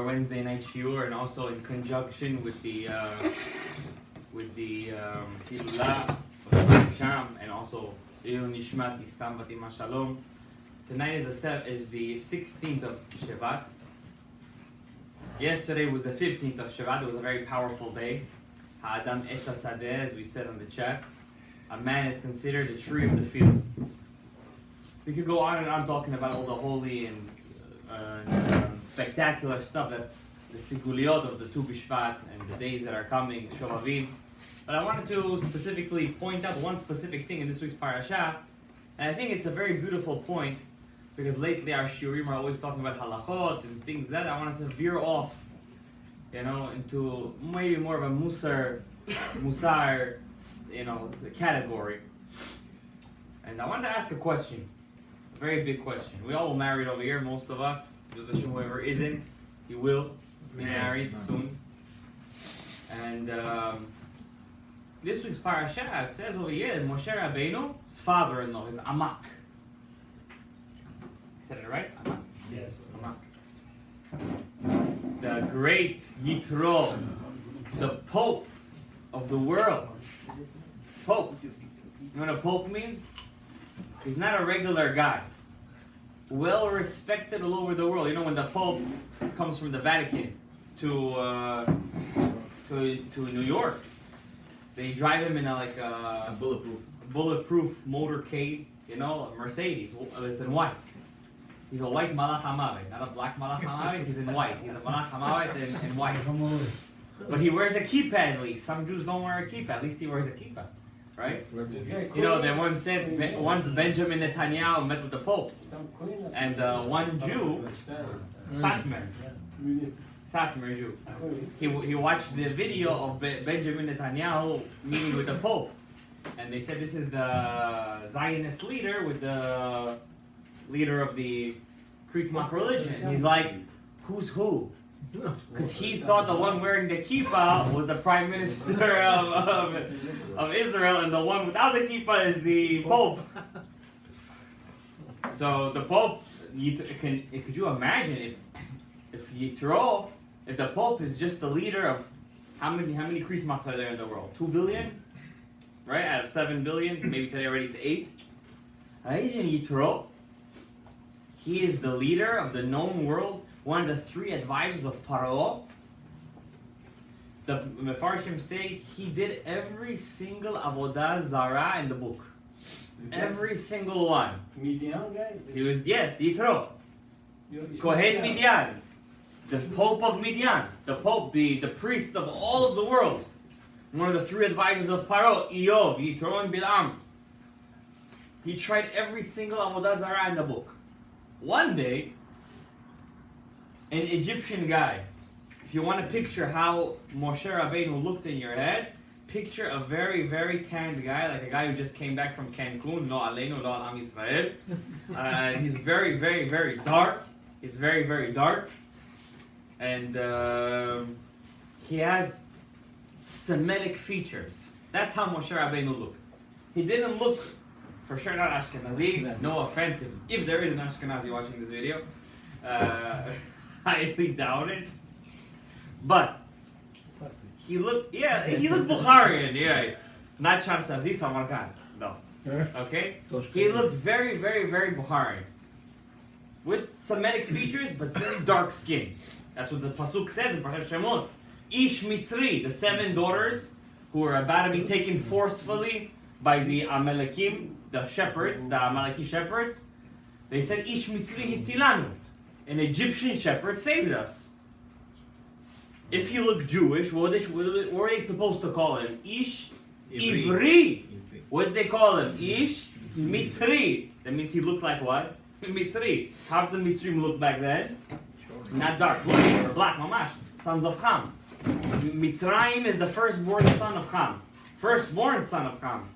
Wednesday night shiur, and also in conjunction with the Hilula of Sham, and also Nishmat Istam Batim R.Shalom. Tonight is the 16th of Shevat. Yesterday was the 15th of Shevat. It was a very powerful day. Ha'adam etz hasadeh, as we said on the chat. A man is considered a tree of the field. We could go on and on talking about all the holy and spectacular stuff, that the siguliot of the Tu B'Shvat and the days that are coming, Shovavim. But I wanted to specifically point out one specific thing in this week's parasha, and I think it's a very beautiful point, because lately our shiurim are always talking about halachot and things that I wanted to veer off, into maybe more of a musar, category. And I wanted to ask a question, a very big question. We all married over here, most of us. Whoever isn't, he will be married soon. And this week's parasha, it says over here that Moshe Rabbeinu, his father-in-law, his Amak. Said it right? Amak? Yes. Amak. The great Yitro, the Pope of the world. Pope. You know what a Pope means? He's not a regular guy. Well respected all over the world. You know, when the Pope comes from the Vatican to New York, they drive him in a bulletproof motorcade, a Mercedes. It's in white. He's a white Malach HaMavet, not a black Malach HaMavet. He's in white. He's a Malach HaMavet in white. But he wears a kippah at least. Some Jews don't wear a kippah. At least he wears a kippah, right? They once said once Benjamin Netanyahu met with the Pope, and one Jew, Satmar Jew, he watched the video of Benjamin Netanyahu meeting with the Pope, and they said this is the Zionist leader with the leader of the Creek-Mach religion. And he's like, who's who? Because he thought the one wearing the kippah was the prime minister of Israel, and the one without the kippah is the Pope. So the Pope, could you imagine if Yitro, if the Pope is just the leader of how many Creek-Machs are there in the world? 2 billion, right? Out of 7 billion, maybe today already it's 8. Imagine Yitro. He is the leader of the known world, one of the 3 advisors of Paro. The Mefarshim say he did every single avodah zara in the book. Every single one. Midian guy? He was, yes, Yitro. Kohen Midian. The Pope of Midian. The Pope, the priest of all of the world. One of the 3 advisors of Paro, Eov, Yitro, and Bilam. He tried every single avodah zara in the book. One day, an Egyptian guy, if you want to picture how Moshe Rabbeinu looked in your head, picture a very, very tanned guy, like a guy who just came back from Cancun, lo aleinu, lo al am Yisrael. He's very, very, very dark. He's very, very dark. And he has Semitic features. That's how Moshe Rabbeinu looked. He didn't look, for sure not Ashkenazi, no offense if there is an Ashkenazi watching this video. I highly doubt it. But he looked Bukharian, yeah. Not Charsavzi Samarkand, no. Okay? He looked very, very, very Bukharian. With Semitic features, but very dark skin. That's what the Pasuk says in Parashat Shemot. Ish Mitzri, the 7 daughters who were about to be taken forcefully by the Amalekim, the shepherds, the Amaleki shepherds. They said, Ish Mitzri Hitzilanu. An Egyptian shepherd saved us. If he looked Jewish, what were they supposed to call him? Ish Ivri. What did they call him? Ish Mitzri. That means he looked like what? Mitzri. How did the Mitzrim look back then? Not dark, or black, mamash. Sons of Ham. Mitzrayim is the firstborn son of Ham. Firstborn son of Ham.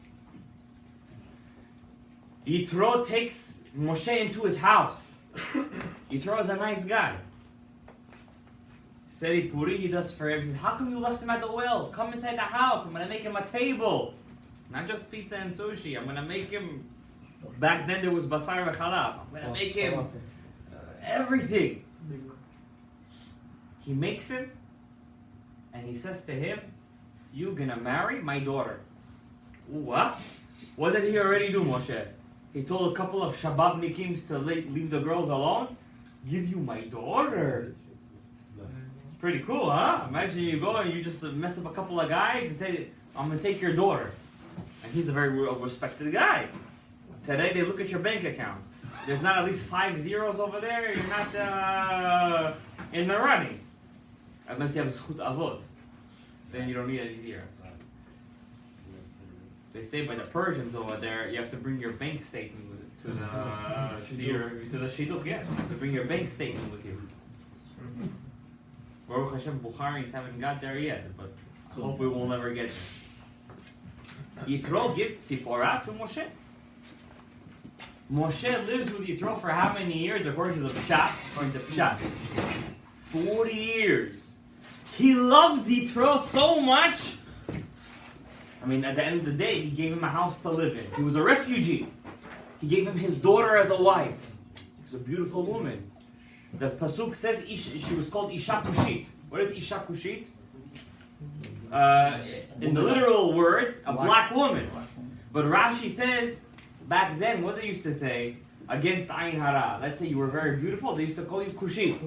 Yitro takes Moshe into his house. Yitro is a nice guy. Seri Puri, he does for him. He says, how come you left him at the well? Come inside the house. I'm going to make him a table. Not just pizza and sushi. I'm going to make him... Back then there was basar v'chalab. I'm going to make him everything. He makes him, and he says to him, "You're gonna marry my daughter." What? What did he already do, Moshe? He told a couple of Shababnikims to leave the girls alone. Give you my daughter. It's pretty cool, huh? Imagine you go and you just mess up a couple of guys and say, "I'm gonna take your daughter." And he's a very respected guy. Today they look at your bank account. There's not at least 5 zeros over there. You're not in the running, unless you have zchut avot. Then you don't need any zeros. They say by the Persians over there, you have to bring your bank statement to the shidduch. Yeah, you have to bring your bank statement with you. Baruch Hashem, Bukharians haven't got there yet, but I hope we will never get there. Yitro gives TZIPORA to Moshe. Moshe lives with Yitro for how many years according to the Pshat? According to Pshat, 40 years. He loves Yitro so much. I mean, at the end of the day, he gave him a house to live in. He was a refugee. He gave him his daughter as a wife. She was a beautiful woman. The Pasuk says she was called Isha Kushit. What is Isha Kushit? In the literal words, a black woman. But Rashi says, back then, what they used to say, against Ayin Hara. Let's say you were very beautiful, they used to call you Kushit.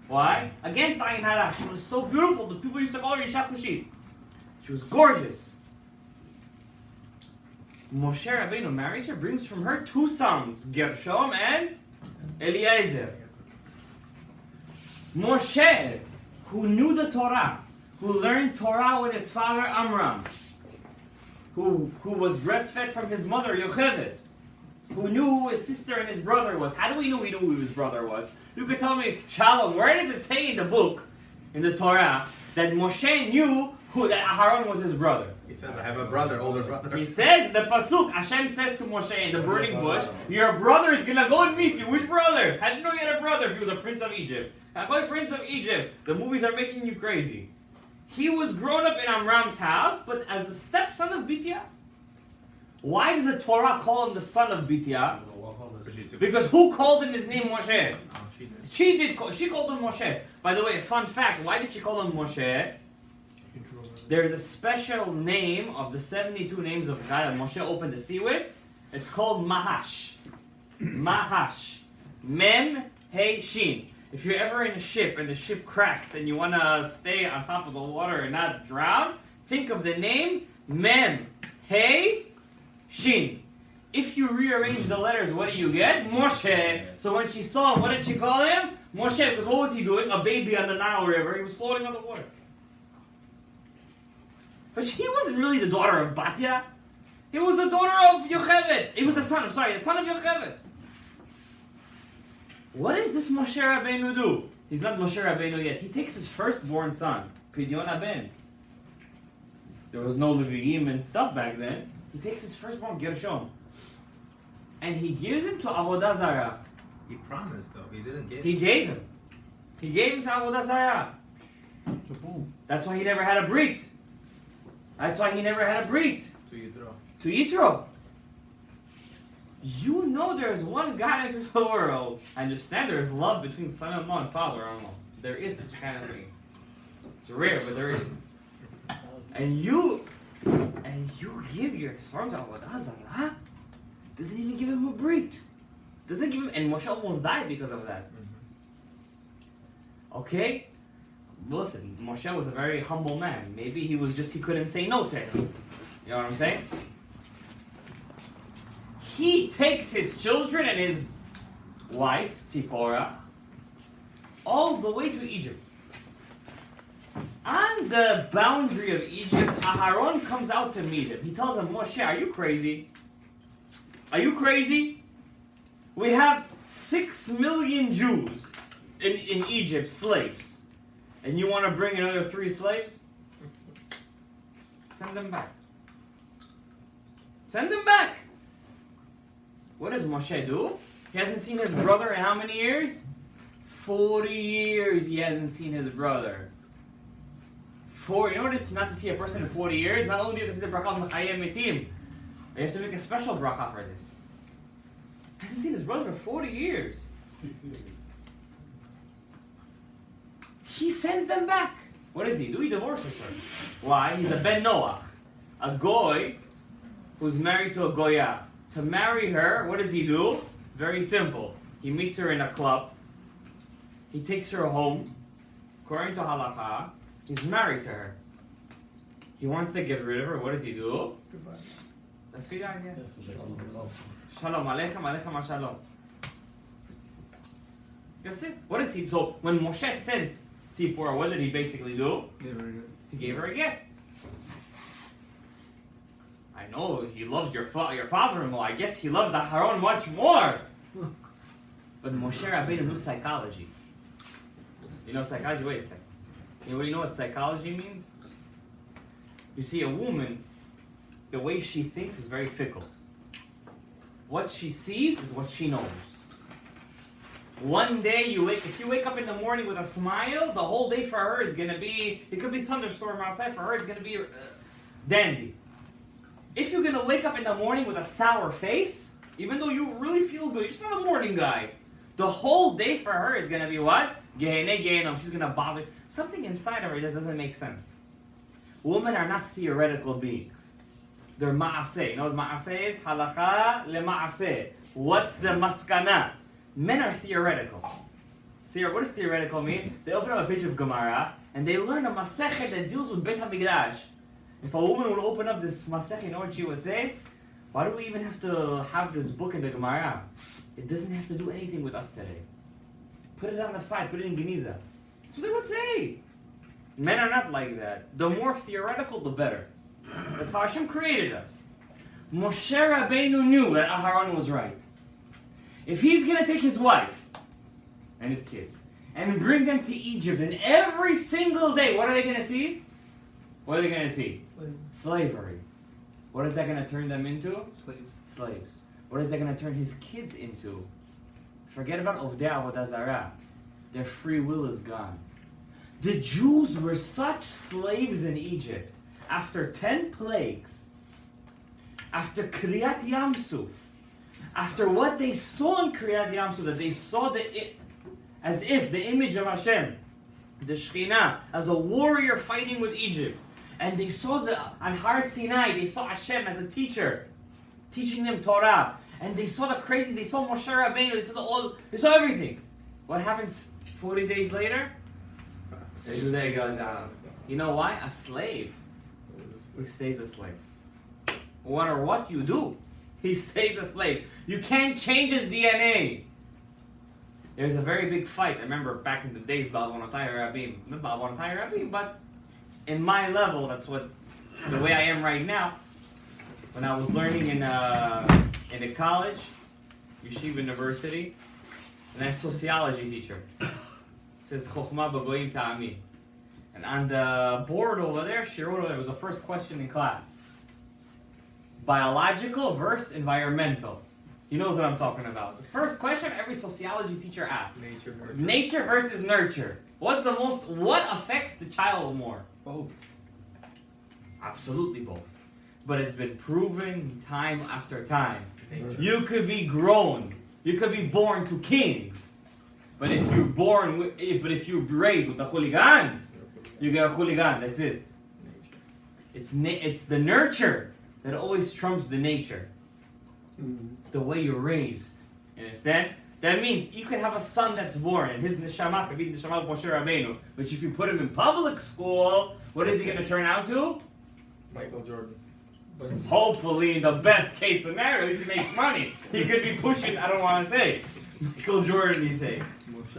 Why? Against Ayin Hara. She was so beautiful, the people used to call her Isha Kushit. She was gorgeous. Moshe Rabbeinu marries her, brings from her 2 sons, Gershom and Eliezer. Moshe, who knew the Torah, who learned Torah with his father Amram, who was breastfed from his mother Yocheved, who knew who his sister and his brother was. How do we know he knew who his brother was? You could tell me, Shalom, where does it say in the book, in the Torah, that Moshe knew that Aharon was his brother? He says, I have a brother, older brother. He says, the Pasuk, Hashem says to Moshe in the burning bush, your brother is going to go and meet you. Which brother? I didn't know you had a brother if he was a prince of Egypt. How prince of Egypt? The movies are making you crazy. He was grown up in Amram's house, but as the stepson of Bitya. Why does the Torah call him the son of Bitya? Because who called him his name Moshe? She called him Moshe. By the way, a fun fact, why did she call him Moshe? There is a special name of the 72 names of God that Moshe opened the sea with. It's called Mahash. Mahash. Mem, He, Shin. If you're ever in a ship and the ship cracks and you want to stay on top of the water and not drown, think of the name Mem, He, Shin. If you rearrange the letters, what do you get? Moshe. So when she saw him, what did she call him? Moshe. Because what was he doing? A baby on the Nile River. He was floating on the water. But he wasn't really the daughter of Batya. He was the daughter of Yocheved. He was the son of Yocheved. What does this Moshe Rabbeinu do? He's not Moshe Rabbeinu yet. He takes his firstborn son, Pidyon Ben. There was no Leviim and stuff back then. He takes his firstborn, Gershom, and he gives him to Avodah Zarah. He promised, though. He didn't give him. He gave him. He gave him to Avodah Zarah. That's why he never had a brit. That's why he never had a brit. To Yitro. You know there's one God into the world. I understand there is love between son-in-law and father-in-law. There is such kind of thing. It's rare, but there is. And you give your son to Avodah Zarah? Doesn't even give him a brit. Doesn't give him, and Moshe almost died because of that. Okay? Listen, Moshe was a very humble man. Maybe he couldn't say no to him. You know what I'm saying? He takes his children and his wife, TZIPORA, all the way to Egypt. On the boundary of Egypt, Aharon comes out to meet him. He tells him, Moshe, are you crazy? Are you crazy? We have 6 million Jews in Egypt, slaves. And you want to bring another 3 slaves? Send them back. Send them back. What does Moshe do? He hasn't seen his brother in how many years? 40 years he hasn't seen his brother. You know what it is not to see a person in 40 years? Not only do you have to see the bracha of Mechayem Metim, they have to make a special bracha for this. He hasn't seen his brother for 40 years. He sends them back. What does he do? He divorces her. Why? He's a ben Noach. A goy who's married to a goya. To marry her, what does he do? Very simple. He meets her in a club. He takes her home. According to halakha, he's married to her. He wants to get rid of her. What does he do? Goodbye. Let's see that again. Shalom aleichem, aleichem shalom. That's it. What is he? So when Moshe sent TZIPORA, what did he basically do? He gave her a gift. I know he loved your father-in-law. I guess he loved Aharon much more. But Moshe Rabbeinu knew psychology. You know psychology? Wait a second. You know what psychology means? You see, a woman, the way she thinks is very fickle. What she sees is what she knows. One day if you wake up in the morning with a smile, the whole day for her is going to be, it could be thunderstorm outside, for her it's going to be dandy. If you're going to wake up in the morning with a sour face, even though you really feel good, you're just not a morning guy, the whole day for her is going to be what? Gehenna. She's going to bother. Something inside of her just doesn't make sense. Women are not theoretical beings. They're ma'aseh. You know what ma'aseh is? Halakha le ma'aseh. What's the maskana? Men are theoretical. What does theoretical mean? They open up a page of Gemara and they learn a masechet that deals with Beit HaMikdash. If a woman would open up this masechet, you know what she would say? Why do we even have to have this book in the Gemara? It doesn't have to do anything with us today. Put it on the side, put it in Geniza. That's what they would say. Men are not like that. The more theoretical, the better. That's how Hashem created us. Moshe Rabbeinu knew that Aharon was right. If he's going to take his wife and his kids and bring them to Egypt, and every single day, what are they going to see? What are they going to see? Slavery. What is that going to turn them into? Slaves. What is that going to turn his kids into? Forget about Ovdei Avodah Zarah. Their free will is gone. The Jews were such slaves in Egypt. After 10 plagues, after Kriyat Yamsuf, after what they saw in Kriyat Yamsuf, that they saw as if the image of Hashem, the Shekhinah, as a warrior fighting with Egypt, and they saw on Har Sinai, they saw Hashem as a teacher, teaching them Torah, and they saw they saw Moshe Rabbeinu, they saw everything. What happens 40 days later? There goes out. You know why? A slave. He stays a slave. No matter what you do, he stays a slave. You can't change his DNA. There's a very big fight. I remember back in the days, Ba'avonotai Rabim. Not Ba'avonotai Rabim, but in my level, that's what the way I am right now. When I was learning in a college, Yeshiva University, and I'm a sociology teacher. It says Chokhmah B'goyim Ta'amim. And on the board over there, she wrote over there, was the first question in class. Biological versus environmental. He knows what I'm talking about. The first question every sociology teacher asks. Nature versus nurture. What affects the child more? Both. Absolutely both. But it's been proven time after time. You could be grown. You could be born to kings. But if you're raised with the hooligans, you get a hooligan. That's it. It's the nurture that always trumps the nature. The way you're raised. You understand? That means you could have a son that's born, and his neshama could be the neshama of Moshe Rabbeinu. Which if you put him in public school, what is he going to turn out to? Michael Jordan. Hopefully, in the best case scenario, at least he makes money. He could be pushing, I don't want to say, Michael Jordan, he say.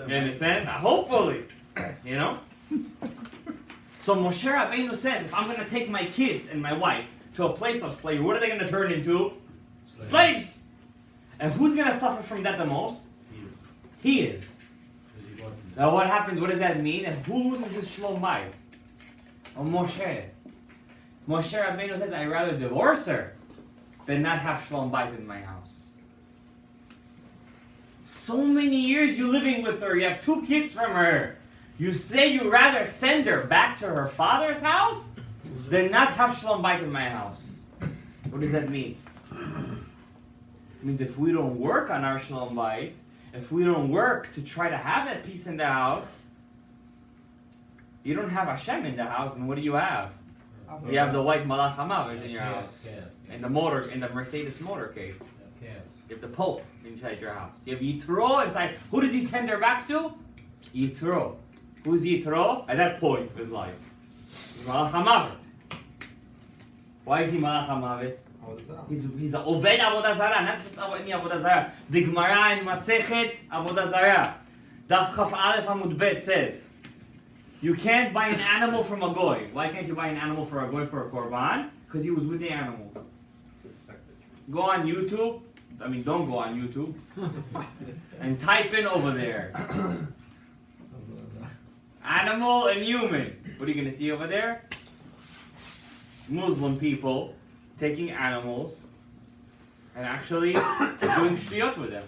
You understand? Hopefully. You know? So Moshe Rabbeinu says, if I'm going to take my kids and my wife to a place of slavery, what are they going to turn into? Slaves. And who's going to suffer from that the most? He is. Now what happens? What does that mean? And who loses his shalom bayit? Oh, Moshe. Moshe Rabbeinu says, I'd rather divorce her than not have shalom bayit in my house. So many years you living with her. You have 2 kids from her. You say you'd rather send her back to her father's house than not have shalom bayit in my house. What does that mean? It means if we don't work on our shalom bayit, if we don't work to try to have that peace in the house, You don't have Hashem in the house, and what do you have? You have the white Malach HaMavet in your house. And the Mercedes motorcade. You have the Pope inside your house. You have Yitro inside. Who does he send her back to? Yitro. Who's Yitro? At that point of his life. He's Malach HaMavet. Why is he Malach HaMavet? He's a Oved Avodah Zarah, not just any Avodah Zarah. The Gemara in Masechet Avodah Zarah, Daf Chaf Aleph Amud Bet says, you can't buy an animal from a goy. Why can't you buy an animal for a goy for a korban? Because he was with the animal. Suspected. Go on YouTube. I mean, don't go on YouTube. And type in over there. Animal and human. What are you going to see over there? Muslim people taking animals and actually doing shtiyot with them.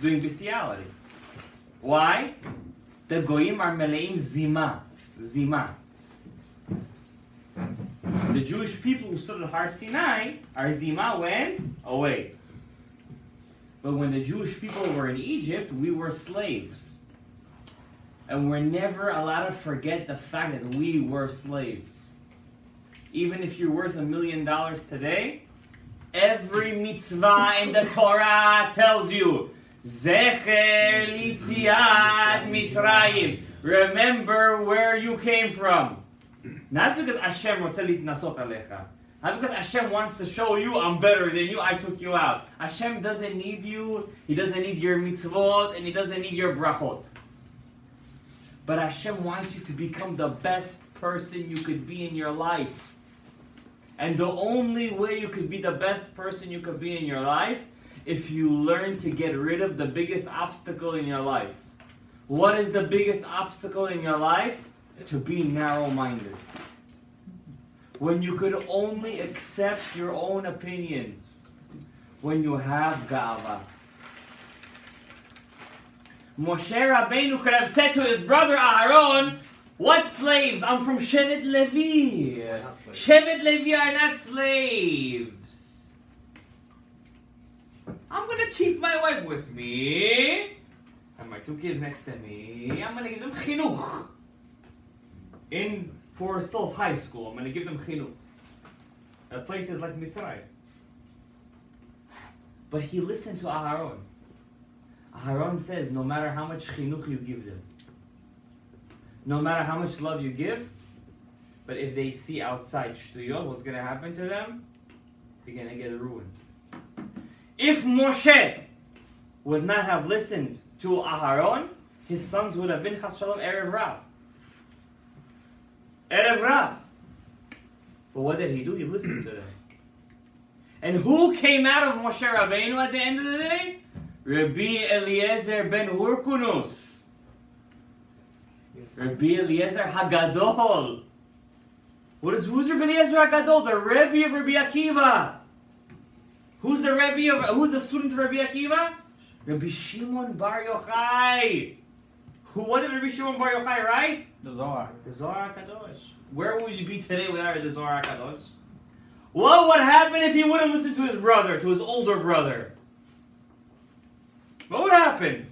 Doing bestiality. Why? The goyim are meleim zima. Zima. The Jewish people who stood at Har Sinai, our zima went away. But when the Jewish people were in Egypt, we were slaves. And we're never allowed to forget the fact that we were slaves. Even if you're worth $1 million today, every mitzvah in the Torah tells you, Zecher Litziat Mitzrayim. Remember where you came from. Not because Hashem רוצה להתנסות עליך. Not because Hashem wants to show you, I'm better than you, I took you out. Hashem doesn't need you, He doesn't need your mitzvot, and He doesn't need your brachot. But Hashem wants you to become the best person you could be in your life. And the only way you could be the best person you could be in your life, if you learn to get rid of the biggest obstacle in your life. What is the biggest obstacle in your life? To be narrow-minded. When you could only accept your own opinion. When you have ga'ava. Moshe Rabbeinu could have said to his brother Aaron, what slaves? I'm from Shevet Levi. Shevet Levi are not slaves. I'm going to keep my wife with me. And my 2 kids next to me. I'm going to give them chinuch. In Forest Hills High School, I'm going to give them chinuch. That place is like Mitzrayim. But he listened to Aharon. Aharon says, no matter how much chinuch you give them, no matter how much love you give, but if they see outside shtuyot, what's going to happen to them? They're going to get ruined. If Moshe would not have listened to Aharon, his sons would have been Chas Shalom Erev Rav. Erev Rav. But what did he do? He listened to them. And who came out of Moshe Rabbeinu at the end of the day? Rabbi Eliezer ben Hurkunus. Rabbi Eliezer Hagadol. Who's Rabbi Eliezer Hagadol? The Rebbe of Rabbi Akiva. Who's the student of Rabbi Akiva? Rabbi Shimon Bar Yochai. What did Rabbi Shimon Bar Yochai write? The Zohar. The Zohar HaKadosh. Where would you be today without the Zohar HaKadosh? What would happen if he wouldn't listen to his brother, to his older brother? What would happen?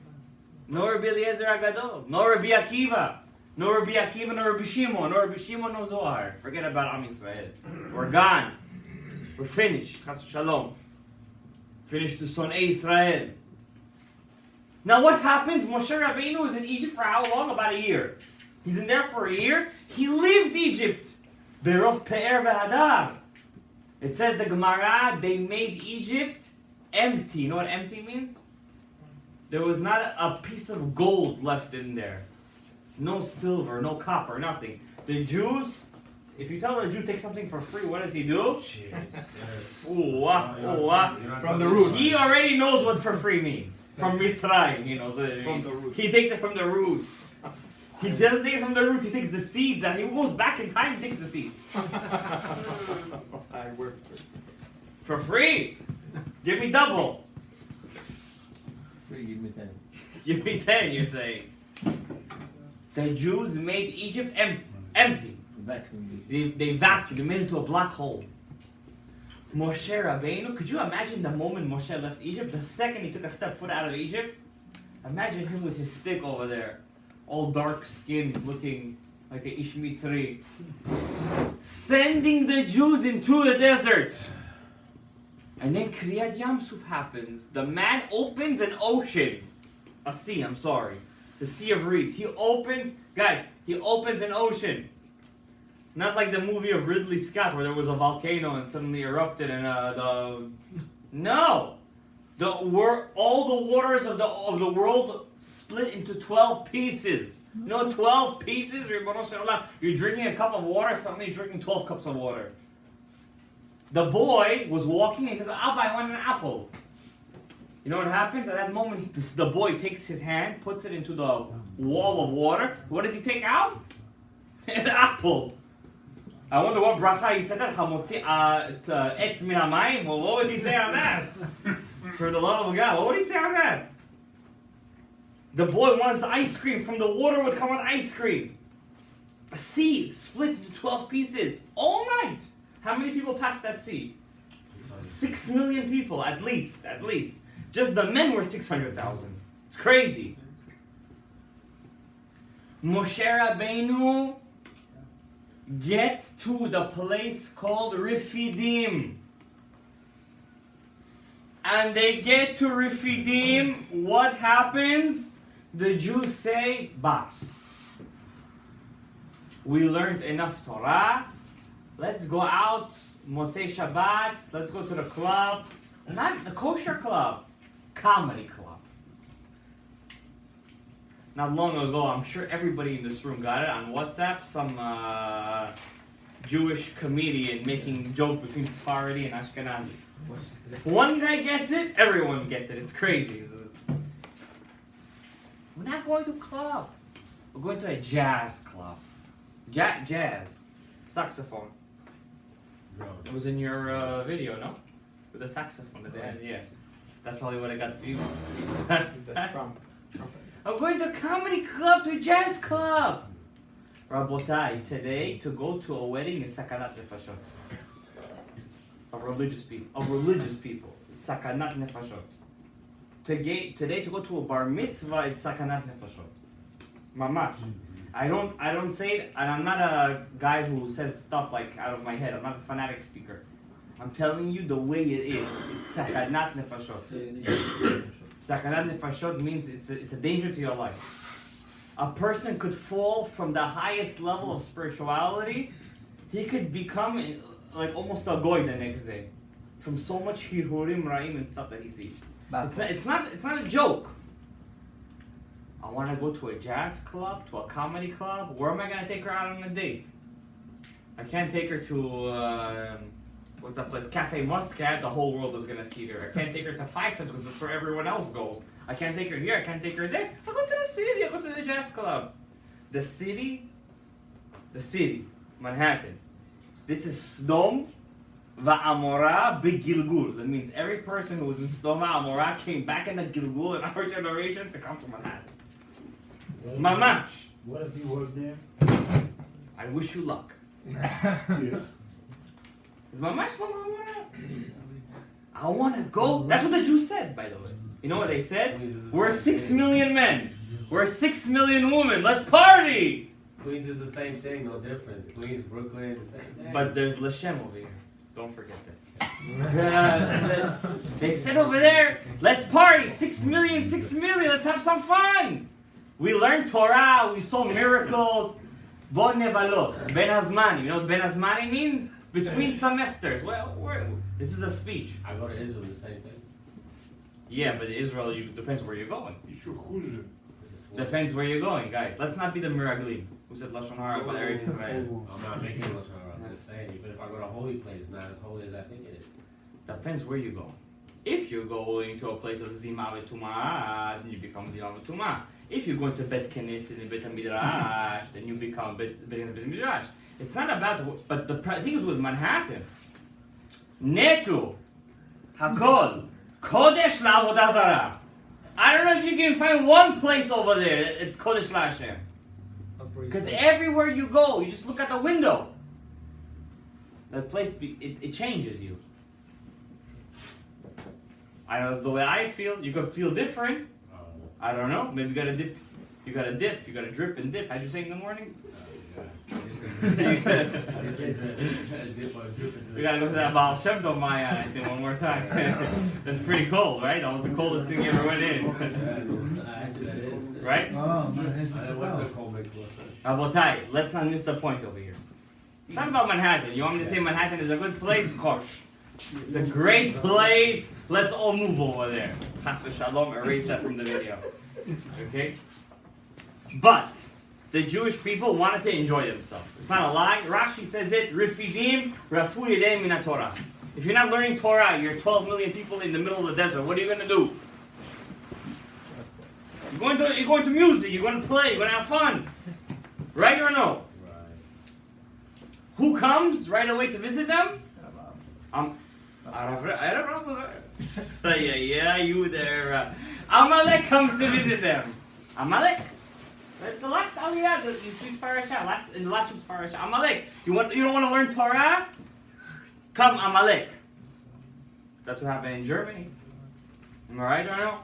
No Rabbi Eliezer Hagadol, no Rabbi Akiva, no Rabbi Akiva, no Rabbi Shimon, no Zohar. Forget about Am Yisrael. We're gone. We're finished. Chas Shalom. Finished to Sonei Israel. Now what happens? Moshe Rabbeinu is in Egypt for how long? About a year. He's in there for a year. He leaves Egypt. Berov Pe'er V'Hadar. It says the Gemara, they made Egypt empty. You know what empty means? There was not a piece of gold left in there. No silver, no copper, nothing. The Jews, if you tell a Jew take something for free, what does he do? From the roots. He already knows what for free means. From Mitzrayim, you know. From the roots. He takes it from the roots. He doesn't take it from the roots, he takes the seeds, and he goes back in time and takes the seeds. I work For free? Give me double. Give me 10. Give me 10, you're saying. The Jews made Egypt empty. They vacuumed, they made it into a black hole. Moshe Rabbeinu, could you imagine the moment Moshe left Egypt? The second he took a step foot out of Egypt? Imagine him with his stick over there. All dark skinned looking like a Ish Mitzri, sending the Jews into the desert. And then Kriyat Yamsuf happens. The man opens an ocean. A sea, I'm sorry. The Sea of Reeds. He opens an ocean. Not like the movie of Ridley Scott where there was a volcano and suddenly erupted and No! All the waters of the world split into 12 pieces. You know, 12 pieces? You're drinking a cup of water, suddenly you're drinking 12 cups of water. The boy was walking and he says, Abba, I want an apple. You know what happens? At that moment, the boy takes his hand, puts it into the wall of water. What does he take out? An apple. I wonder what bracha he said that. Etz min hamayim. Well, what would he say on that? For the love of God, what would he say on that? The boy wants ice cream. From the water would come out ice cream. A sea splits into 12 pieces all night. How many people passed that sea? 6 million people, at least. Just the men were 600,000. It's crazy. Moshe Rabbeinu gets to the place called Refidim. And they get to Refidim. What happens? The Jews say, Bas. We learned enough Torah. Let's go out, Motzei Shabbat. Let's go to the club. Not the kosher club. Comedy club. Not long ago, I'm sure everybody in this room got it on WhatsApp. Some Jewish comedian making joke between Sephardi and Ashkenazi. One guy gets it, everyone gets it. It's crazy. We're not going to a club. We're going to a jazz club. Jazz. Saxophone. It was in your video, no? With the saxophone at the end, yeah. That's probably what I got the views. That's Trump. I'm going to a comedy club, to a jazz club. Rabotai, today to go to a wedding is sakanat nefashot. Of religious people. It's sakanat nefashot. Today to go to a bar mitzvah is sakanat nefashot. Mamash. I don't say it, and I'm not a guy who says stuff like out of my head. I'm not a fanatic speaker. I'm telling you the way it is. It's sakanat nefashot. Sakanat nefashot means it's a danger to your life. A person could fall from the highest level of spirituality. He could become like almost a goy the next day, from so much hirurim ra'im and stuff that he sees. It's not a joke. I want to go to a jazz club, to a comedy club. Where am I going to take her out on a date? I can't take her to, what's that place? Cafe Muscat. The whole world is going to see her. I can't take her to Five Times because that's where everyone else goes. I can't take her here. I can't take her there. I'll go to the city. I'll go to the jazz club. The city, Manhattan. This is Sdom va'amora begilgul. That means every person who was in Sdom va'amora came back in the Gilgul in our generation to come to Manhattan. Mamash. What if you work there? I wish you luck. Yeah. Is Mamash I want to go. That's what the Jews said, by the way. You know what they said? We're 6 million men. We're 6 million women. Let's party. Queens is the same thing, no difference. Queens, Brooklyn, the same thing. But there's Lashem over here. Don't forget that. They said over there, let's party. 6 million, 6 million. Let's have some fun. We learned Torah. We saw miracles. Bon nevalot. Ben Hazmani. You know what Ben Hazmani means? Between semesters. Well, this is a speech. I go to Israel, the same thing. Yeah, but Israel, depends where you're going. Depends where you're going, guys. Let's not be the Miraglim who said Lashon Hara about Eretz Israel. I'm not making Lashon Hara. I'm just saying, even if I go to a holy place, it's not as holy as I think it is. Depends where you're going. If you're going to a place of Zima v'Tumah, then you become Zima v'Tumah. If you're going to Bet Knesset and Bet HaMidrash, then you become Bet Midrash. It's not about, but the thing is with Manhattan, Netu, Hakol, Kodesh La'avodah Zarah. I don't know if you can find one place over there it's Kodesh LaHashem. Because everywhere you go, you just look at the window. That place, it changes you. I know it's the way I feel. You could feel different. I don't know. Maybe you gotta dip. You gotta drip and dip. How'd you say in the morning? We gotta go to that Baal Shem Tov Maya, I think, one more time. That's pretty cold, right? That was the coldest thing you ever went in. Right? Rabotai, let's not miss the point over here. It's not about Manhattan. You want me to say Manhattan is a good place? Kosh. It's a great place. Let's all move over there. Chas v'shalom, erase that from the video. Okay? But the Jewish people wanted to enjoy themselves. It's not a lie. Rashi says it, Rifidim rafu yedei min Torah. If you're not learning Torah, you're 12 million people in the middle of the desert. What are you going to do? You're going to music, you're going to play, you're going to have fun. Right or no? Right. Who comes right away to visit them? Yeah, you there. Amalek comes to visit them. Amalek. The last, oh yeah, you see parasha. In the last week's parasha, Amalek. You don't want to learn Torah? Come, Amalek. That's what happened in Germany. Am I right or no?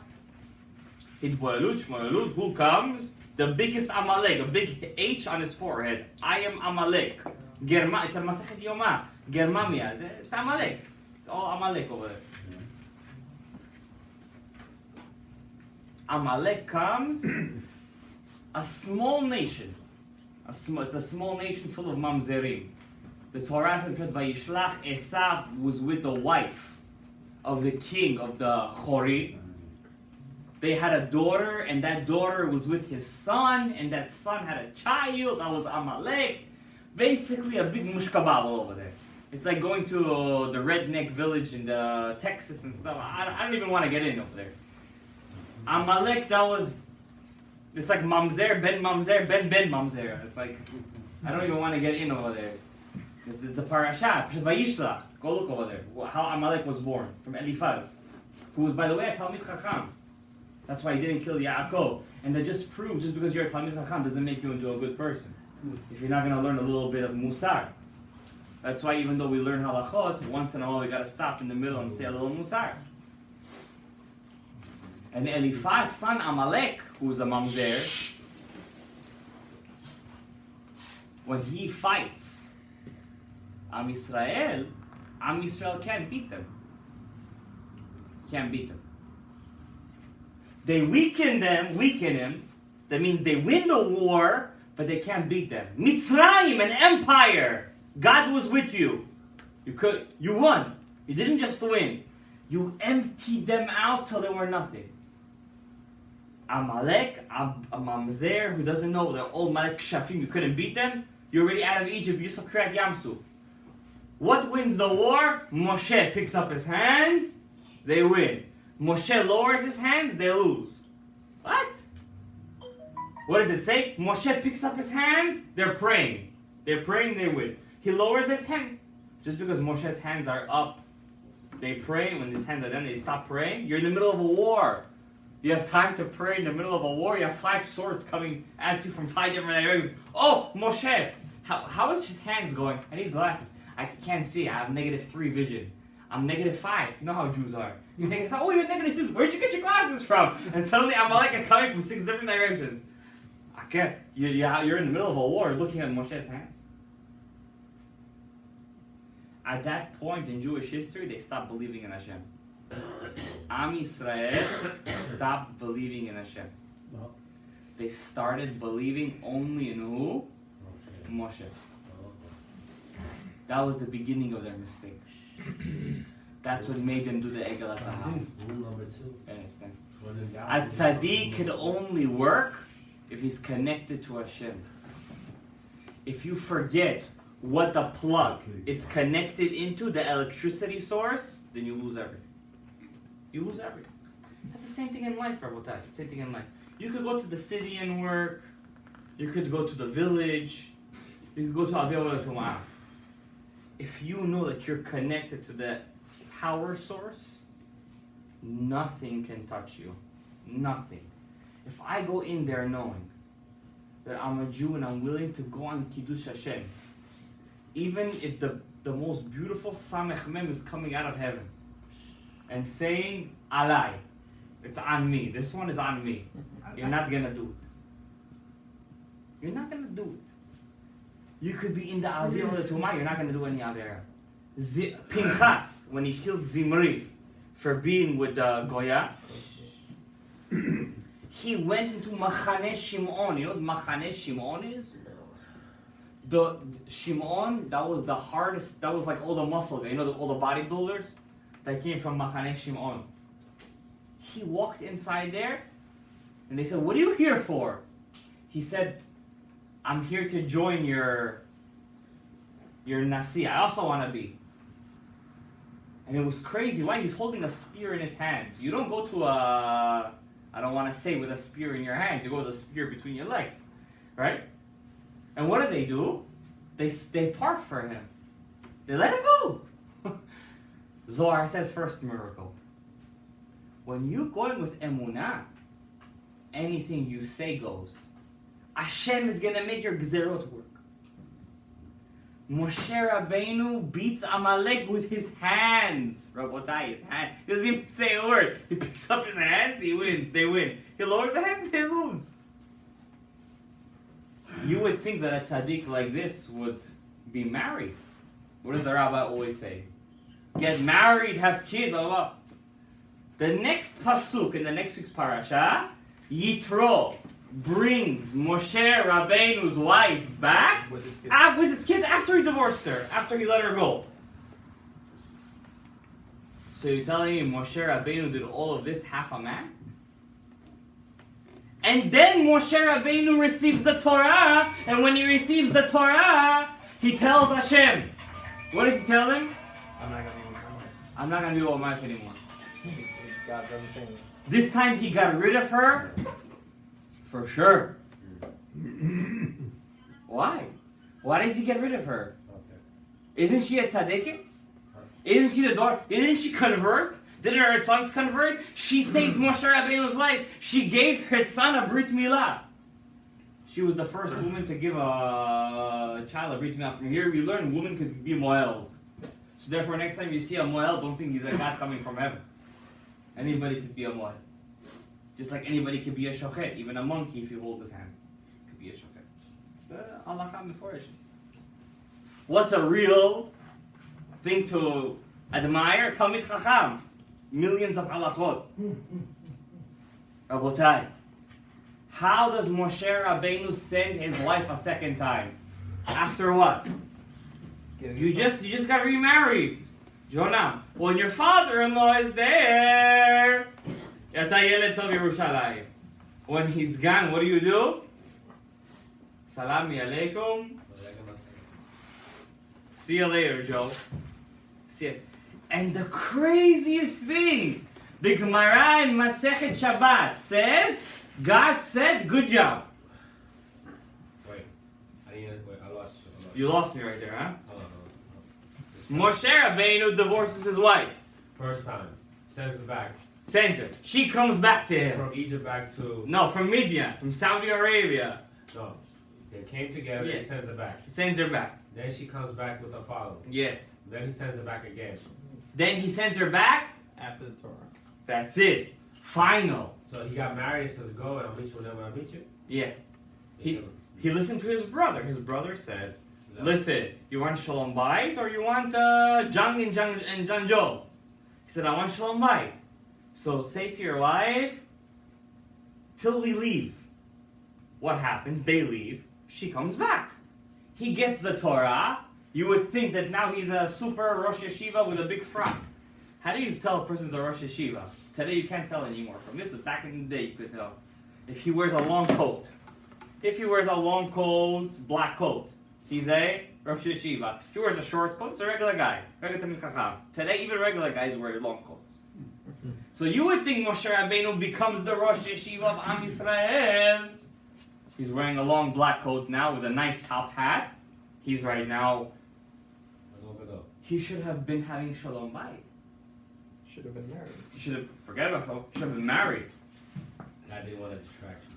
Who comes? The biggest Amalek, a big H on his forehead. I am Amalek. It's a Masachet Yoma. Germania. It's Amalek. It's all Amalek over there. Amalek comes, a small nation. It's a small nation full of mamzerim. The Torah said, Vayishlach Esav was with the wife of the king of the Chori. They had a daughter, and that daughter was with his son, and that son had a child. That was Amalek. Basically, a big mushkababel over there. It's like going to the redneck village in the Texas and stuff. I don't even want to get in over there. Amalek, it's like Mamzer, Ben Mamzer, Ben Mamzer. It's like, I don't even want to get in over there. It's a parasha, Vayishlach. Go look over there. How Amalek was born, from Eliphaz, who was, by the way, a Talmid Chacham. That's why he didn't kill Yaakov. And that just proves, just because you're a Talmid Chacham doesn't make you into a good person. If you're not going to learn a little bit of Musar. That's why even though we learn halachot, once in a while we got to stop in the middle and say a little Musar. And Eliphaz's son Amalek, who was a mamzer, when he fights Am Yisrael can't beat them. Can't beat them. They weaken him. That means they win the war, but they can't beat them. Mitzrayim, an empire. God was with you. You won. You didn't just win. You emptied them out till they were nothing. Amalek, a mamzer who doesn't know the old Malek Shafim, you couldn't beat them. You're already out of Egypt. You just cracked Yamsuf. What wins the war? Moshe picks up his hands. They win. Moshe lowers his hands. They lose. What? What does it say? Moshe picks up his hands. They're praying. They're praying. They win. He lowers his hand. Just because Moshe's hands are up, they pray. When his hands are down, they stop praying. You're in the middle of a war. You have time to pray in the middle of a war. You have 5 swords coming at you from 5 different directions. Oh, Moshe! How is his hands going? I need glasses. I can't see. I have -3 vision. I'm -5. You know how Jews are. You're -5. Oh, you're -6. Where'd you get your glasses from? And suddenly Amalek is coming from 6 different directions. I can't. You're in the middle of a war looking at Moshe's hands. At that point in Jewish history, they stopped believing in Hashem. Am Yisrael stopped believing in Hashem. They started believing only in who? Moshe. That was the beginning of their mistake. That's what made them do the Egel HaZahav. Rule number 2. I understand. When in doubt, A tzaddik can only work if he's connected to Hashem. If you forget what the plug is connected into, the electricity source, then you lose everything. You lose everything. That's the same thing in life, Rabotai. Same thing in life. You could go to the city and work. You could go to the village. You could go to Aviyah Tumah. If you know that you're connected to the power source, nothing can touch you. Nothing. If I go in there knowing that I'm a Jew and I'm willing to go on Kiddush Hashem, even if the most beautiful Samech Mem is coming out of heaven and saying, Alai, it's on me. This one is on me. You're not going to do it. You're not going to do it. You could be in the Avira of the Tumah, you're not going to do any Avera. Pinchas, when he killed Zimri for being with Goya, he went into Machane Shimon. You know what Machane Shimon is? The Shimon, that was the hardest, that was like all the muscle guys, you know, all the bodybuilders that came from Machane Shimon. He walked inside there, and they said, "What are you here for?" He said, "I'm here to join your Nasi. I also want to be." And it was crazy. Why? He's holding a spear in his hands. You don't go to I don't want to say with a spear in your hands. You go with a spear between your legs, right? And what do? They part for him. They let him go. Zohar says first miracle. When you're going with emunah, anything you say goes. Hashem is going to make your gzerot work. Moshe Rabbeinu beats Amalek with his hands. Rabotai, his hand. He doesn't even say a word. He picks up his hands, he wins, they win. He lowers the hands, they lose. You would think that a tzaddik like this would be married. What does the rabbi always say? Get married, have kids, blah, blah, blah. The next pasuk in the next week's parasha, Yitro brings Moshe Rabbeinu's wife back with his kids after he divorced her, after he let her go. So you're telling me Moshe Rabbeinu did all of this half a man? And then Moshe Rabbeinu receives the Torah, and when he receives the Torah, he tells Hashem. What does he tell him? I'm not going to be with my wife anymore. God doesn't say anything. This time he got rid of her, for sure. Why? Why does he get rid of her? Isn't she a tzaddikim? Isn't she the daughter? Didn't she convert? Didn't her sons convert? She saved Moshe Rabbeinu's life. She gave her son a brit milah. She was the first woman to give a child a brit milah. From here we learn women could be moels. So therefore next time you see a moel, don't think he's a god coming from heaven. Anybody could be a moel. Just like anybody could be a shochet. Even a monkey, if you hold his hands, could be a shochet. It's a halacha meforish. What's a real thing to admire? Talmid Chacham. Millions of halachot. Rabotai. How does Moshe Rabbeinu send his wife a second time? After what? You just got remarried. Jonah. When your father-in-law is there. When he's gone, what do? Salami alaikum. See you later, Joe. See it. And the craziest thing, the Gemara in Masechet Shabbat says, God said, good job. Wait, I lost you. You lost me right there, huh? Moshe Rabbeinu divorces his wife. First time. Sends it back. Sends her. She comes back to him. From Egypt back to... No, from Midian, from Saudi Arabia. No. They came together, Yes. He sends it back. He sends her back. Then she comes back with her father. Yes. Then he sends it back again. Then he sends her back. After the Torah. That's it. Final. So he got married, he says, go and I'll meet you whenever I meet you. Yeah. He listened to his brother. His brother said, listen, you want Shalom Bait or you want Zhang and Zhangzhou? He said, I want Shalom Bait. So say to your wife, till we leave. What happens? They leave. She comes back. He gets the Torah. You would think that now he's a super Rosh Yeshiva with a big frock. How do you tell a person's a Rosh Yeshiva? Today you can't tell anymore. From this, back in the day you could tell. If he wears a long coat. If he wears a long coat, black coat, he's a Rosh Yeshiva. If he wears a short coat, it's a regular guy. Regular Talmid Chacham. Today even regular guys wear long coats. So you would think Moshe Rabbeinu becomes the Rosh Yeshiva of Am Yisrael. He's wearing a long black coat now with a nice top hat. He's right now... He should have been having Shalom Bait. Should have been married. He should have... Forget about Shalom. He should have been married. I didn't want a distraction.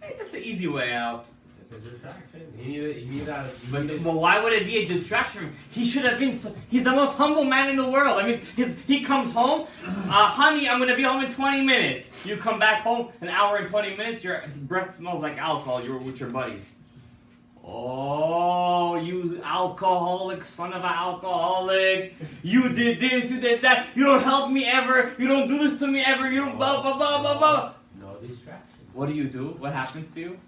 Hey, that's an easy way out. It's a distraction. He needed that. But why would it be a distraction? He should have been... he's the most humble man in the world. I mean, he comes home. Honey, I'm going to be home in 20 minutes. You come back home, an hour and 20 minutes, your breath smells like alcohol. You're with your buddies. Oh, you alcoholic, son of an alcoholic. You did this, you did that. You don't help me ever. You don't do this to me ever. You don't blah, blah, blah, blah, blah. No distraction. What do? What happens to you?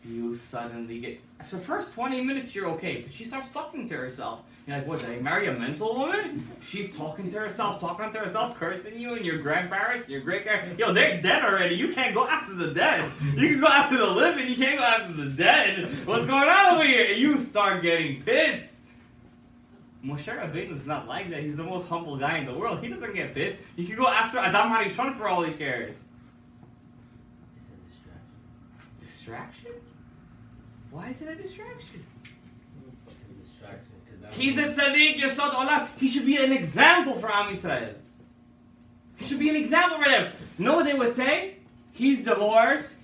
You suddenly get... After the first 20 minutes, you're okay. But she starts talking to herself. You're like, what, did I marry a mental woman? She's talking to herself, cursing you and your grandparents and your great-grandparents. Yo, they're dead already. You can't go after the dead. You can go after the living. You can't go after the dead. What's going on over here? And you start getting pissed. Moshe Rabbeinu is not like that. He's the most humble guy in the world. He doesn't get pissed. You can go after Adam Harishon for all he cares. It's a distraction. Distraction? Why is it a distraction? It's a distraction. He's a tzaddik, Yesod Olam. He should be an example for Am Yisrael. He should be an example for them. You know what they would say? He's divorced.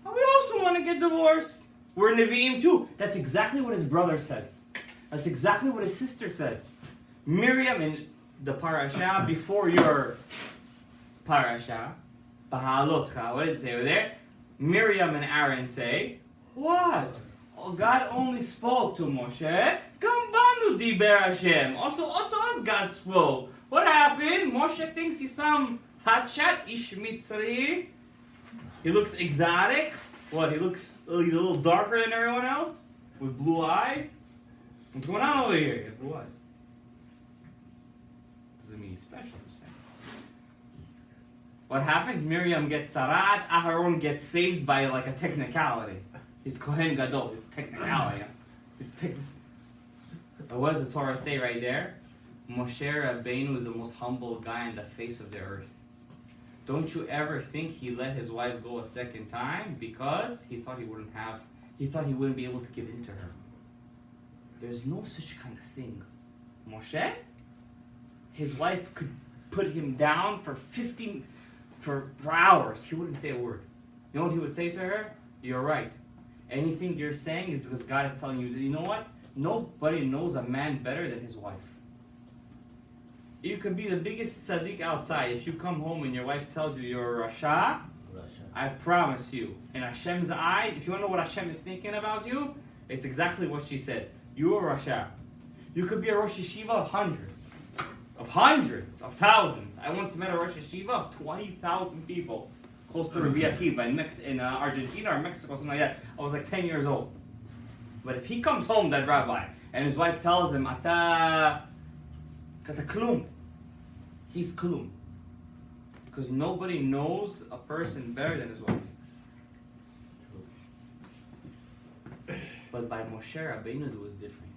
And we also want to get divorced. We're Nevi'im too. That's exactly what his brother said. That's exactly what his sister said. Miriam in the parasha, before your parasha, Bahalotcha, what does it say over there? Miriam and Aaron say, what? Oh, God only spoke to Moshe. Gam banu diber Hashem. Also, to us God spoke. What happened? Moshe thinks he's some hotshot ish mitzri. He looks exotic. What? He's a little darker than everyone else? With blue eyes? What's going on over here? He has blue eyes. Doesn't mean he's special, I'm saying. What happens? Miriam gets sarat. Aharon gets saved by like a technicality. He's Kohen Gadol. It's technicality. It's technical. But what does the Torah say right there? Moshe Rabbeinu is the most humble guy on the face of the earth. Don't you ever think he let his wife go a second time because he thought he wouldn't be able to give in to her. There's no such kind of thing. Moshe, his wife could put him down for hours. He wouldn't say a word. You know what he would say to her? You're right. Anything you're saying is because God is telling you, you know what? Nobody knows a man better than his wife. You could be the biggest tzaddik outside. If you come home and your wife tells you you're a Rasha, I promise you, in Hashem's eye, if you want to know what Hashem is thinking about you, it's exactly what she said. You're a Rasha. You could be a Rosh Yeshiva of hundreds, of thousands. I once met a Rosh Yeshiva of 20,000 people, close to Rabbi Akiva in Argentina or Mexico, something like that. I was like 10 years old. But if he comes home, that rabbi, and his wife tells him, Ata klum, he's klum. Because nobody knows a person better than his wife. But by Moshe Rabbeinu, it was different.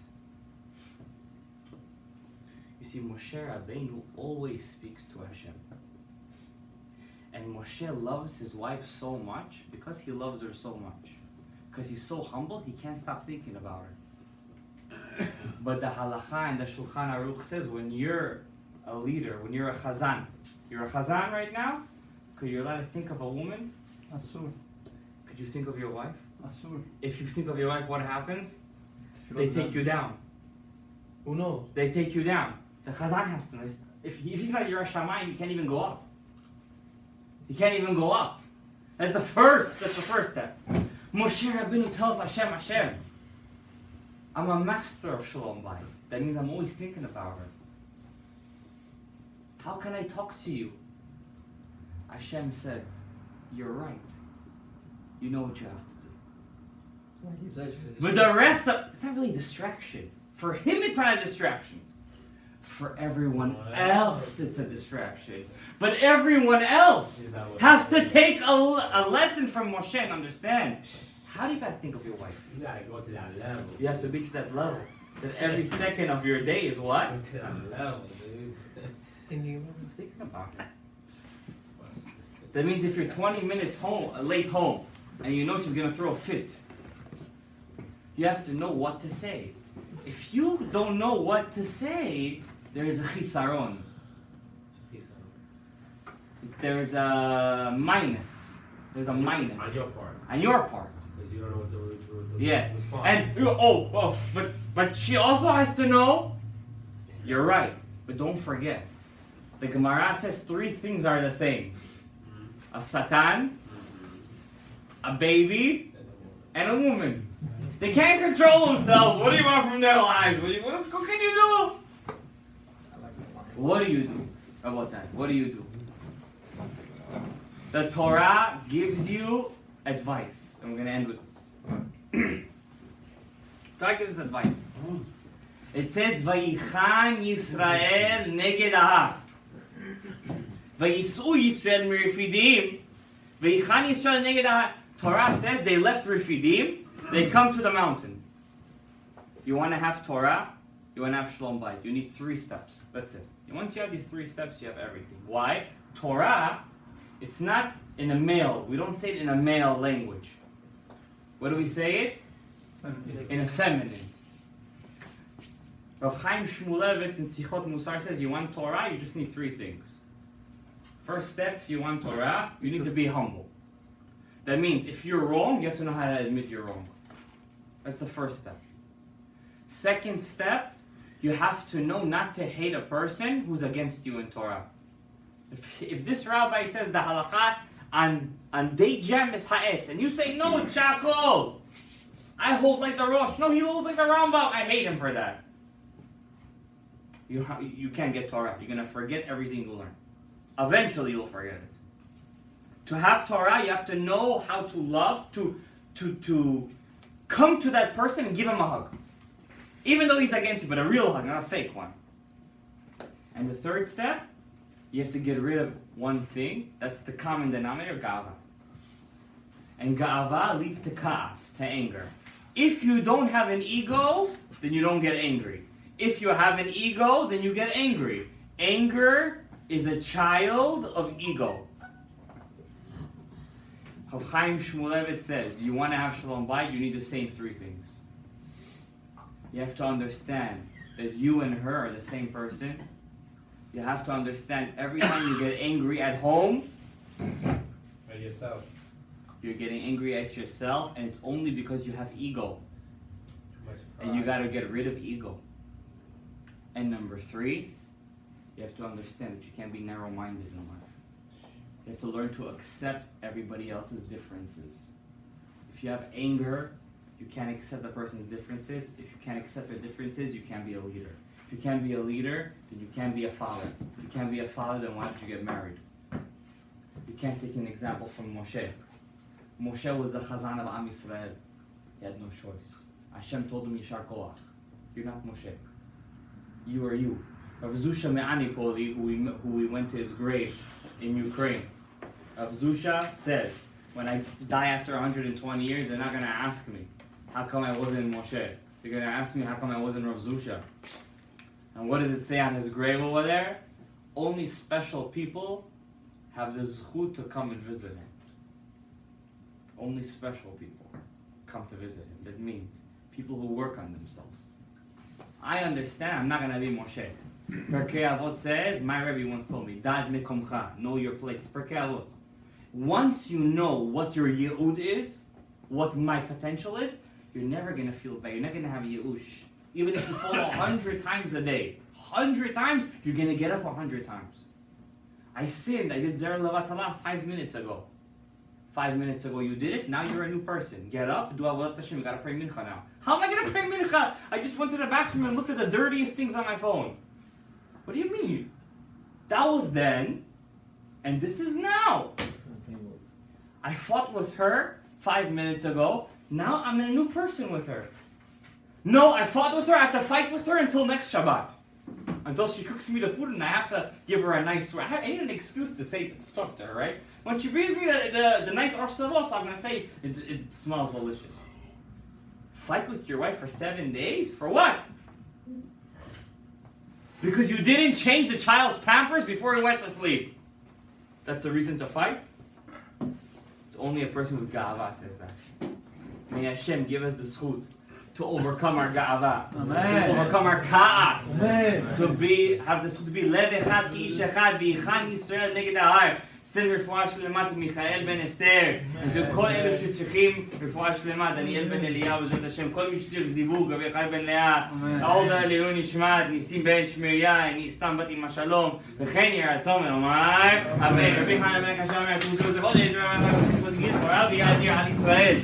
You see, Moshe Rabbeinu always speaks to Hashem. And Moshe loves his wife so much because he loves her so much. Because he's so humble, he can't stop thinking about her. But the halacha and the Shulchan Aruch says when you're a leader, when you're a chazan, you're a chazan right now, could you allowed to think of a woman? Asur. Could you think of your wife? Asur. If you think of your wife, what happens? They take you down. Uno. They take you down. The chazan has to know. If he's not your shamayim, you can't even go up. You can't even go up. That's the first step. Moshe Rabbeinu tells Hashem, I'm a master of Shalom Bayit. That means I'm always thinking about her. How can I talk to you? Hashem said, you're right. You know what you have to do. Like he said, But the rest it's not really a distraction. For him, it's not a distraction. For everyone else, it's a distraction. But everyone else has to take a lesson from Moshe and understand. How do you gotta think of your wife? You gotta go to that level. You have to be to that level. That every second of your day is what? Go to that level, dude. Thinking about it. That means if you're 20 minutes late home, and you know she's gonna throw a fit, you have to know what to say. If you don't know what to say, there is a chisaron. There is a minus. There's a minus. On your part. On your part. Because you don't know what the Yeah. response. And but she also has to know. You're right, but don't forget. The Gemara says 3 things are the same: a satan, a baby, and a woman. They can't control themselves. What do you want from their lives? What can you do? What do you do about that? What do you do? The Torah gives you advice. And we're going to end with this. Torah gives us advice. It says, Vayichan Yisrael neged Ahab. Vayisu Yisrael mirifidim. Vayichan Yisrael neged Ahab. Torah says they left Refidim, they come to the mountain. You want to have Torah, you want to have Shalom Bayit. You need 3 steps. That's it. And once you have these 3 steps, you have everything. Why? Torah, it's not in a male. We don't say it in a male language. What do we say it? In a feminine. Rav Chaim Shmulevitz in Sichot Musar says you want Torah, you just need 3 things. First step, if you want Torah, you need to be humble. That means if you're wrong, you have to know how to admit you're wrong. That's the first step. Second step, you have to know not to hate a person who's against you in Torah. If this rabbi says the halakha on date jam is ha'etz, and you say, no, it's shakol. I hold like the Rosh. No, he holds like the Rambam. I hate him for that. You can't get Torah. You're going to forget everything you learn. Eventually, you'll forget it. To have Torah, you have to know how to love, to come to that person and give him a hug. Even though he's against you, but a real hug, not a fake one. And the third step, you have to get rid of one thing. That's the common denominator, ga'ava. And ga'ava leads to ka'as, to anger. If you don't have an ego, then you don't get angry. If you have an ego, then you get angry. Anger is the child of ego. Rav Chaim Shmulevitz says, you want to have Shalom Bayit, you need the same 3 things. You have to understand that you and her are the same person. You have to understand every time you get angry at home, At yourself. you're getting angry at yourself, and it's only because you have ego. Too much pride. And you got to get rid of ego. And number 3, you have to understand that you can't be narrow-minded in life. You have to learn to accept everybody else's differences. If you have anger, you can't accept a person's differences. If you can't accept their differences, you can't be a leader. If you can't be a leader, then you can't be a father. If you can't be a father, then why did you get married? You can't take an example from Moshe. Moshe was the Chazan of Am Yisrael. He had no choice. Hashem told him, Yishar Koach. You're not Moshe. You are you. Rav Zusha Me'anipoli, who we went to his grave in Ukraine. Rav Zusha says, when I die after 120 years, they're not going to ask me, how come I wasn't Moshe? They're going to ask me, how come I wasn't Rav Zusha? And what does it say on his grave over there? Only special people have the zchut to come and visit him. Only special people come to visit him. That means people who work on themselves. I understand, I'm not going to be Moshe. Perkei Avot says, my Rebbe once told me, Dad mekomcha, know your place. Perkei Avot. Once you know what your Ye'ud is, what my potential is, you're never going to feel bad. You're not going to have Ye'ush. Even if you fall 100 times a day, 100 times, you're going to get up 100 times. I sinned. I did Zer Levatala 5 minutes ago. 5 minutes ago you did it, now you're a new person. Get up, do Avodat Hashem, you got to pray Mincha now. How am I going to pray Mincha? I just went to the bathroom and looked at the dirtiest things on my phone. What do you mean? That was then, and this is now. I fought with her 5 minutes ago, now I'm a new person with her. No, I fought with her, I have to fight with her until next Shabbat. Until she cooks me the food and I have to give her a nice... I need an excuse to say, talk to her, right? When she brings me the nice R.Shalom, I'm going to say, it smells delicious. Fight with your wife for 7 days? For what? Because you didn't change the child's pampers before he went to sleep. That's the reason to fight? It's only a person with ga'ava says that. May Hashem give us the zchut to overcome our ga'ava, to overcome our ka'as, to have the zchut to be lev echad ki ish echad v'yichan Yisrael neged ahar. Send רפואה שלמה מיכאל בן אסתר, וכל אלו שצריכים רפואה שלמה, דניאל בן אליהו בעזרת השם, כל מי שצריך זיווג, אביחי בן לאה, העודה לעילוי נשמת, ניסים בן שמריה, אני סתם בת עם השלום, וכן יהי רצון ונאמר, אמן. רבי חנן בן הקשה אומר, תמותו זה חודש, ואמר לך, תגיד, תורה ויהיה אדיר על ישראל.